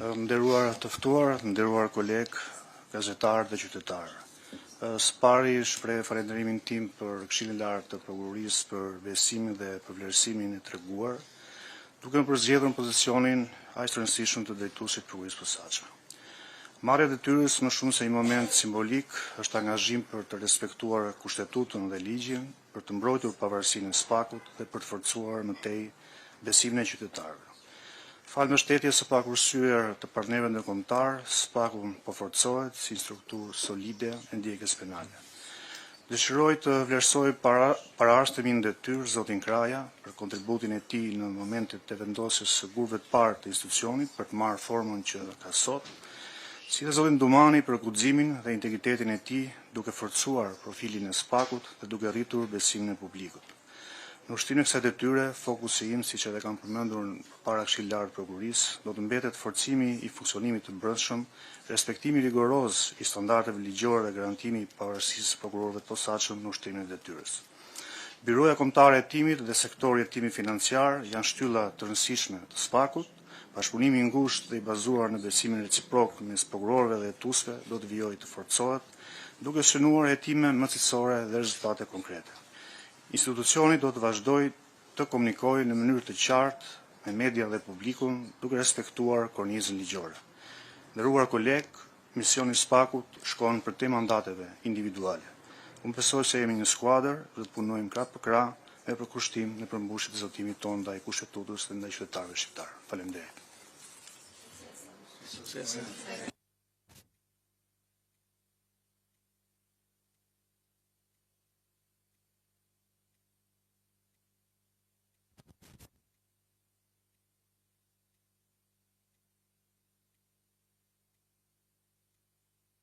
Nderuar të ftuar, nderuar koleg, gazetar dhe qytetar. Së pari shpreh falenderimin tim për Këshillin e Lartë të Prokurorisë për besimin dhe për vlerësimin e treguar, duke më përzgjedhur pozicionin aq të rëndësishëm të drejtuesit të prokurorisë posaçme. Marrja e detyrës më shumë se një moment simbolik është angazhim për të respektuar kushtetutën dhe ligjin, për të mbrojtur pavarësinë e SPAK-ut dhe për të forcuar më tej besimin e qytetarëve. Falë mbështetjes së pakurrësyer të partnerëve ndërkombëtar, SPAK-u po forcohet si strukturë solide e ndjekjes penale. Dëshiroj të vlerësoj paraarsimin e detyrë zotin Kraja për kontributin e tij në momentet e vendosjes së gurëve të parë të institucionit për të marrë formën që ka sot, si dhe zotin Dumani për guximin dhe integritetin e tij duke forcuar profilin e SPAK-ut dhe duke rritur besimin e publikut. Në ushtrimin e kësaj detyre, fokusi im, siç edhe kam përmendur para Këshillit të Lartë të Prokurorisë, do të mbetet forcimi i funksionimit të brendshëm, respektimi rigoroz i standardeve ligjore dhe garantimi i pavarësisë së prokurorëve të posaçëm në ushtrimin e detyrës. Byroja kombëtare e hetimit dhe sektori i hetimit financiar janë shtylla të rëndësishme të SPAK-ut. Bashkëpunimi i ngushtë dhe i bazuar në besimin reciprok mes prokurorëve dhe hetuesve do të vijojë të forcohet, duke shënuar hetime më cilësore dhe rezultate konkrete. Institucioni do të vazhdojë të komunikojë në mënyrë të qartë me media dhe publikun, duke respektuar kornizën ligjore. Nderuar koleg, misioni i SPAK-ut shkon për te mandateve individuale. Unë besoj se jemi një skuadër dhe të punojmë krah për krah me përkushtim në përmbushje të zotimit tonë ndaj kushtetutës dhe ndaj qytetarëve shqiptar. Faleminderit.